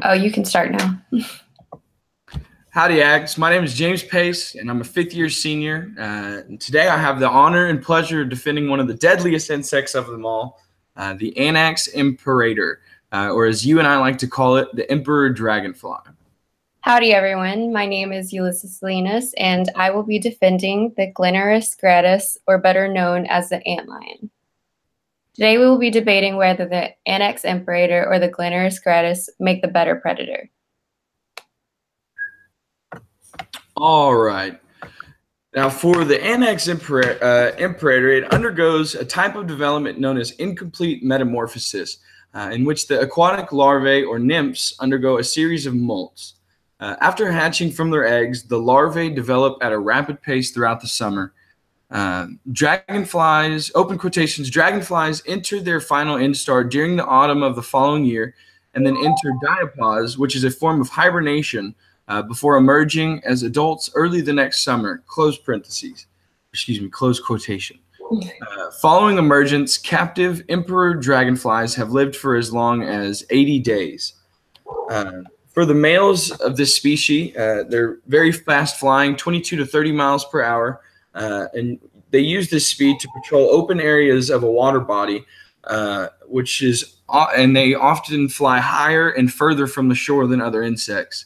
Oh, you can start now. Howdy, Ags. My name is James Pace, and I'm a fifth-year senior. Today, I have the honor and pleasure of defending one of the deadliest insects of them all, the Anax Imperator, or as you and I like to call it, the Emperor Dragonfly. Howdy, everyone. My name is Ulysses Salinas, and I will be defending the Glenurus Gratus, or better known as the antlion. Today, we will be debating whether the Anax Imperator or the Glenurus Gratus make the better predator. All right. Now, for the Anax Imperator, it undergoes a type of development known as incomplete metamorphosis, in which the aquatic larvae or nymphs undergo a series of molts. After hatching from their eggs, the larvae develop at a rapid pace throughout the summer. Dragonflies, open quotations, dragonflies enter their final instar during the autumn of the following year and then enter diapause, which is a form of hibernation, before emerging as adults early the next summer, close quotation. Following emergence, captive emperor dragonflies have lived for as long as 80 days. For the males of this species, they're very fast flying, 22 to 30 miles per hour, and they use this speed to patrol open areas of a water body, and they often fly higher and further from the shore than other insects.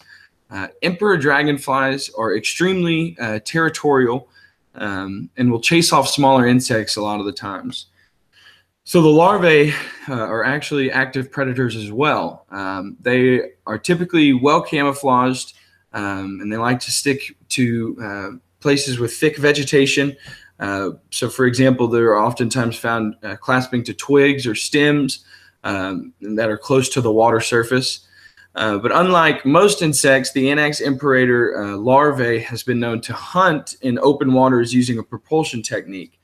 Emperor dragonflies are extremely territorial and will chase off smaller insects a lot of the times. So the larvae are actually active predators as well. They are typically well camouflaged, and they like to stick to places with thick vegetation. So, for example, they're oftentimes found clasping to twigs or stems that are close to the water surface. But unlike most insects, the Anax Imperator larvae has been known to hunt in open waters using a propulsion technique.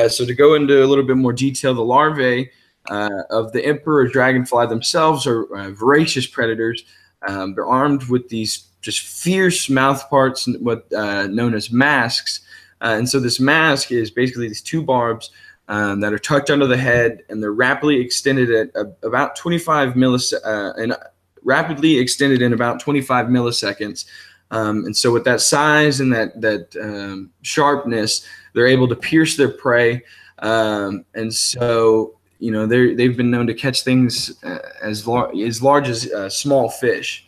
So to go into a little bit more detail, the larvae of the emperor dragonfly themselves are voracious predators. They're armed with these just fierce mouth parts, what known as masks. And so this mask is basically these two barbs that are tucked under the head, and they're rapidly extended at about 25 milliseconds. Rapidly extended in about 25 milliseconds. And so with that size and that sharpness, they're able to pierce their prey. And so, you know, they've been known to catch things as large as small fish.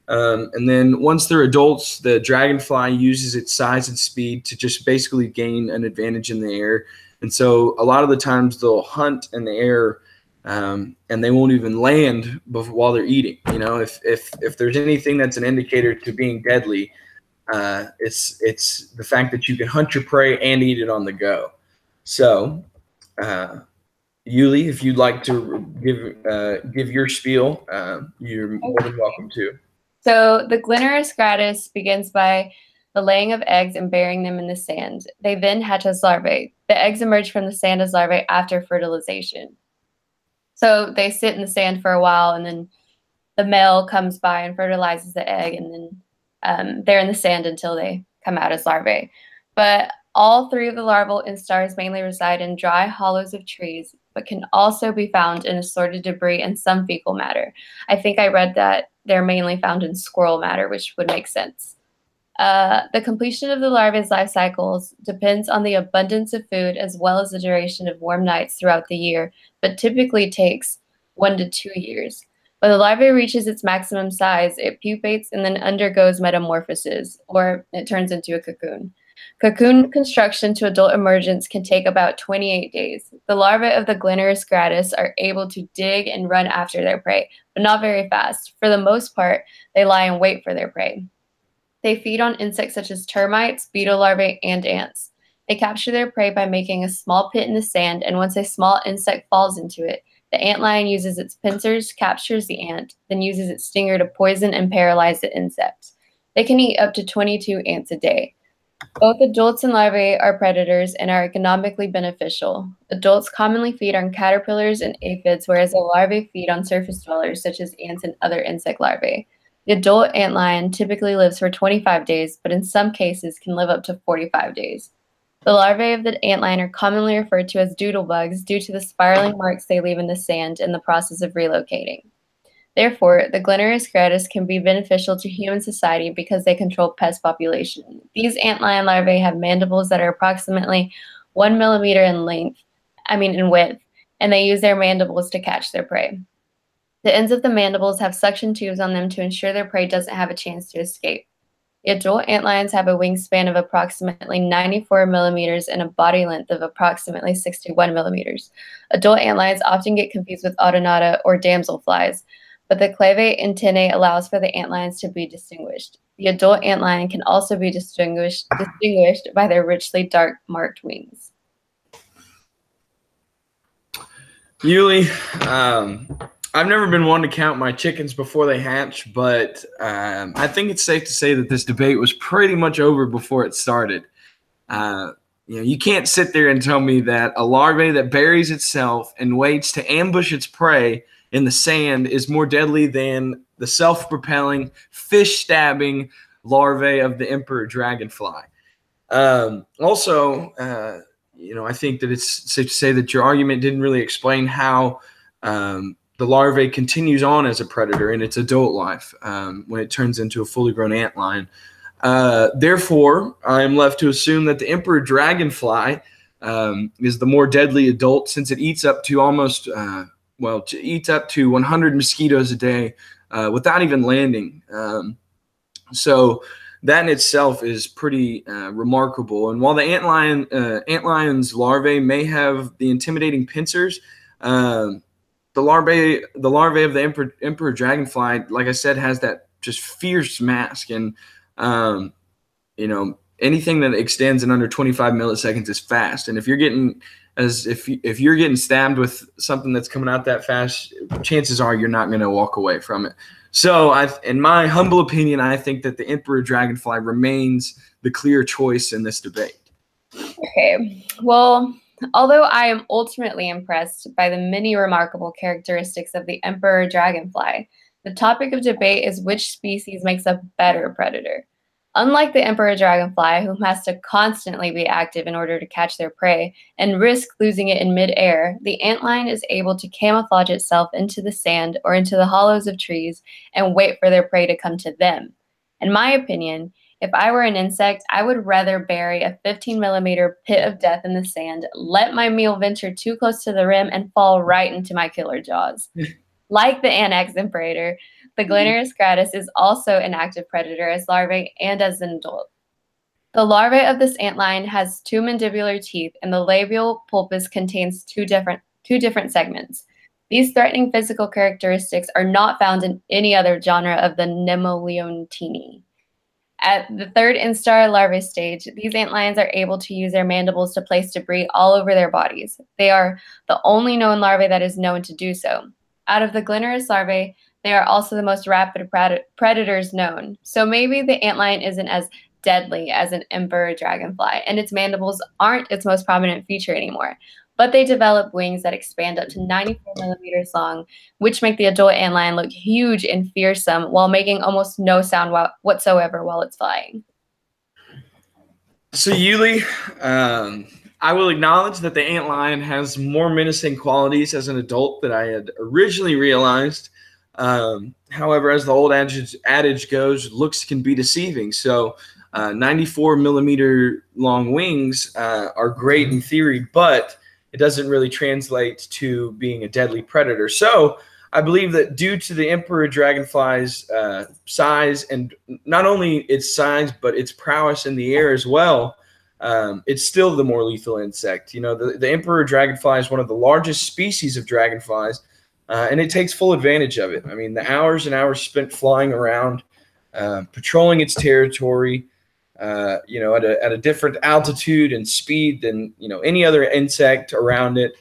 And then once they're adults, the dragonfly uses its size and speed to just basically gain an advantage in the air. And so a lot of the times they'll hunt in the air, and they won't even land while they're eating. You know, if there's anything that's an indicator to being deadly, it's the fact that you can hunt your prey and eat it on the go. So, Yuli, if you'd like to give your spiel, you're more than welcome to. So the Glenurus Gratus begins by the laying of eggs and burying them in the sand. They then hatch as larvae. The eggs emerge from the sand as larvae after fertilization. So they sit in the sand for a while, and then the male comes by and fertilizes the egg, and then they're in the sand until they come out as larvae. But all three of the larval instars mainly reside in dry hollows of trees, but can also be found in assorted debris and some fecal matter. I think I read that they're mainly found in squirrel matter, which would make sense. The completion of the larvae's life cycles depends on the abundance of food as well as the duration of warm nights throughout the year, but typically takes 1 to 2 years. When the larvae reaches its maximum size, it pupates and then undergoes metamorphosis, or it turns into a cocoon. Cocoon construction to adult emergence can take about 28 days. The larvae of the Glenurus Gratus are able to dig and run after their prey, but not very fast. For the most part, they lie in wait for their prey. They feed on insects such as termites, beetle larvae, and ants. They capture their prey by making a small pit in the sand, and once a small insect falls into it, the antlion uses its pincers, captures the ant, then uses its stinger to poison and paralyze the insect. They can eat up to 22 ants a day. Both adults and larvae are predators and are economically beneficial. Adults commonly feed on caterpillars and aphids, whereas the larvae feed on surface dwellers such as ants and other insect larvae. The adult antlion typically lives for 25 days, but in some cases can live up to 45 days. The larvae of the antlion are commonly referred to as doodlebugs due to the spiraling marks they leave in the sand in the process of relocating. Therefore, the Glenurus gratus can be beneficial to human society because they control pest population. These antlion larvae have mandibles that are approximately 1 millimeter in width, and they use their mandibles to catch their prey. The ends of the mandibles have suction tubes on them to ensure their prey doesn't have a chance to escape. The adult antlions have a wingspan of approximately 94 millimeters and a body length of approximately 61 millimeters. Adult antlions often get confused with autonata or damselflies, but the clavate antennae allows for the antlions to be distinguished. The adult antlion can also be distinguished by their richly dark marked wings. Yuli, I've never been one to count my chickens before they hatch, but I think it's safe to say that this debate was pretty much over before it started. You can't sit there and tell me that a larvae that buries itself and waits to ambush its prey in the sand is more deadly than the self-propelling, fish-stabbing larvae of the emperor dragonfly. I think that it's safe to say that your argument didn't really explain how the larvae continues on as a predator in its adult life when it turns into a fully grown antlion. Therefore, I am left to assume that the emperor dragonfly is the more deadly adult, since it eats up to 100 mosquitoes a day without even landing. So that in itself is pretty remarkable. And while the antlion's larvae may have the intimidating pincers, the larvae of the emperor dragonfly, like I said, has that just fierce mask, and anything that extends in under 25 milliseconds is fast. And if you're getting stabbed with something that's coming out that fast, chances are you're not going to walk away from it. So, in my humble opinion, I think that the emperor dragonfly remains the clear choice in this debate. Okay, well, although I am ultimately impressed by the many remarkable characteristics of the emperor dragonfly, the topic of debate is which species makes a better predator. Unlike the emperor dragonfly, who has to constantly be active in order to catch their prey and risk losing it in midair, the antlion is able to camouflage itself into the sand or into the hollows of trees and wait for their prey to come to them. In my opinion, if I were an insect, I would rather bury a 15-millimeter pit of death in the sand, let my meal venture too close to the rim, and fall right into my killer jaws. Like the Anax Imperator, the Glenurus gratus is also an active predator as larvae and as an adult. The larvae of this antlion has 2 mandibular teeth, and the labial pulpus contains two different segments. These threatening physical characteristics are not found in any other genre of the Nemoleontini. At the third instar larvae stage, these antlions are able to use their mandibles to place debris all over their bodies. They are the only known larvae that is known to do so. Out of the Glenurus larvae, they are also the most rapid predators known. So maybe the antlion isn't as deadly as an emperor dragonfly, and its mandibles aren't its most prominent feature anymore. But they develop wings that expand up to 94 millimeters long, which make the adult antlion look huge and fearsome while making almost no sound whatsoever while it's flying. So, Yuli, I will acknowledge that the antlion has more menacing qualities as an adult than I had originally realized. However, as the old adage goes, looks can be deceiving. So 94 millimeter long wings are great in theory, but it doesn't really translate to being a deadly predator. So I believe that due to the emperor dragonfly's size, and not only its size, but its prowess in the air as well, it's still the more lethal insect. The emperor dragonfly is one of the largest species of dragonflies, and it takes full advantage of it. I mean, the hours and hours spent flying around, patrolling its territory, at a different altitude and speed than, any other insect around it.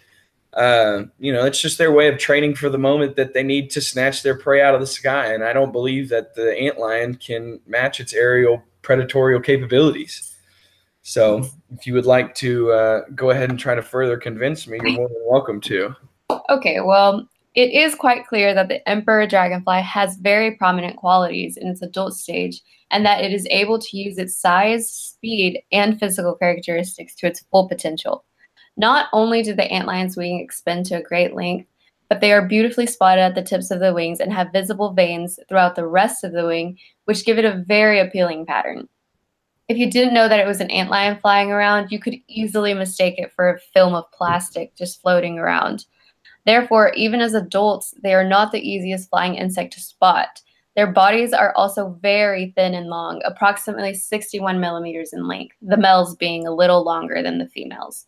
It's just their way of training for the moment that they need to snatch their prey out of the sky. And I don't believe that the antlion can match its aerial predatorial capabilities. So if you would like to go ahead and try to further convince me, you're more than welcome to. Okay, well, it is quite clear that the emperor dragonfly has very prominent qualities in its adult stage, and that it is able to use its size, speed, and physical characteristics to its full potential. Not only do the antlion's wing extend to a great length, but they are beautifully spotted at the tips of the wings and have visible veins throughout the rest of the wing, which give it a very appealing pattern. If you didn't know that it was an antlion flying around, you could easily mistake it for a film of plastic just floating around. Therefore, even as adults, they are not the easiest flying insect to spot. Their bodies are also very thin and long, approximately 61 millimeters in length, the males being a little longer than the females.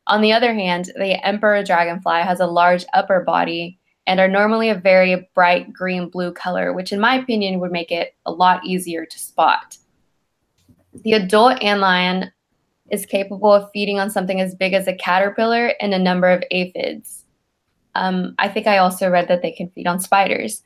On the other hand, the emperor dragonfly has a large upper body and are normally a very bright green-blue color, which in my opinion would make it a lot easier to spot. The adult antlion is capable of feeding on something as big as a caterpillar and a number of aphids. I think I also read that they can feed on spiders.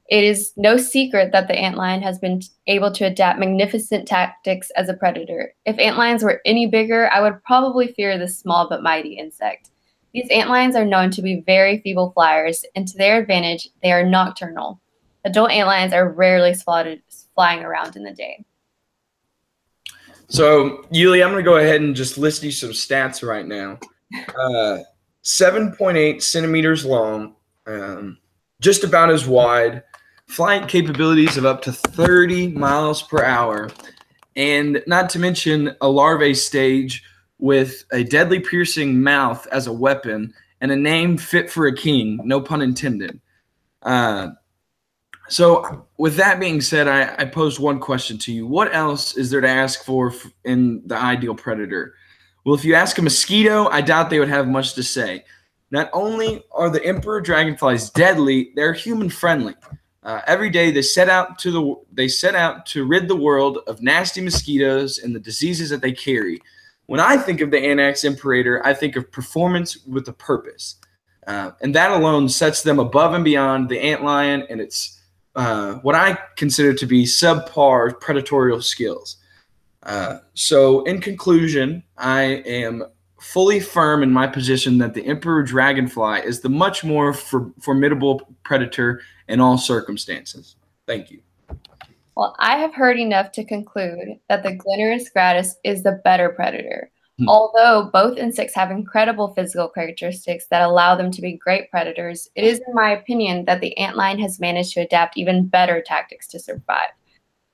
It is no secret that the antlion has been able to adapt magnificent tactics as a predator. If antlions were any bigger, I would probably fear this small but mighty insect. These antlions are known to be very feeble flyers, and to their advantage, they are nocturnal. Adult antlions are rarely spotted flying around in the day. So, Yuli, I'm going to go ahead and just list you some stats right now. 7.8 centimeters long, just about as wide, flight capabilities of up to 30 miles per hour, and not to mention a larvae stage with a deadly piercing mouth as a weapon and a name fit for a king, no pun intended. So with that being said, I posed one question to you. What else is there to ask for in the ideal predator? Well, if you ask a mosquito, I doubt they would have much to say. Not only are the emperor dragonflies deadly, they're human friendly. Every day they set out to rid the world of nasty mosquitoes and the diseases that they carry. When I think of the Anax Imperator, I think of performance with a purpose, and that alone sets them above and beyond the antlion and its what I consider to be subpar predatorial skills. So in conclusion, I am fully firm in my position that the emperor dragonfly is the much more formidable predator in all circumstances. Thank you. Well, I have heard enough to conclude that the Glenurus gratus is the better predator. Although both insects have incredible physical characteristics that allow them to be great predators, it is in my opinion that the antlion has managed to adapt even better tactics to survive.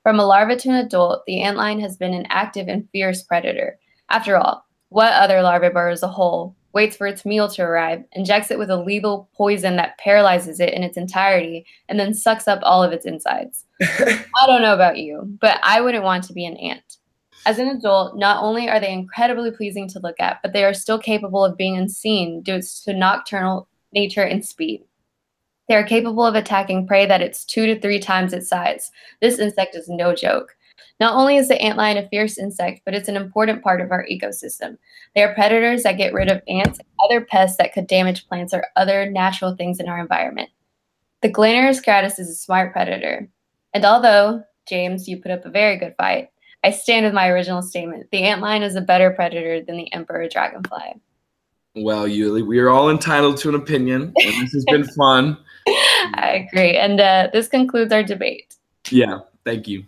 From a larva to an adult, the antlion has been an active and fierce predator. After all, what other larvivore as a whole waits for its meal to arrive, injects it with a lethal poison that paralyzes it in its entirety, and then sucks up all of its insides? I don't know about you, but I wouldn't want to be an ant. As an adult, not only are they incredibly pleasing to look at, but they are still capable of being unseen due to nocturnal nature and speed. They are capable of attacking prey that is 2 to 3 times its size. This insect is no joke. Not only is the antlion a fierce insect, but it's an important part of our ecosystem. They are predators that get rid of ants and other pests that could damage plants or other natural things in our environment. The Glenurus gratus is a smart predator. And although, James, you put up a very good fight, I stand with my original statement. The antlion is a better predator than the emperor dragonfly. Well, Yuli, we are all entitled to an opinion, and this has been fun. I agree. And this concludes our debate. Yeah, thank you.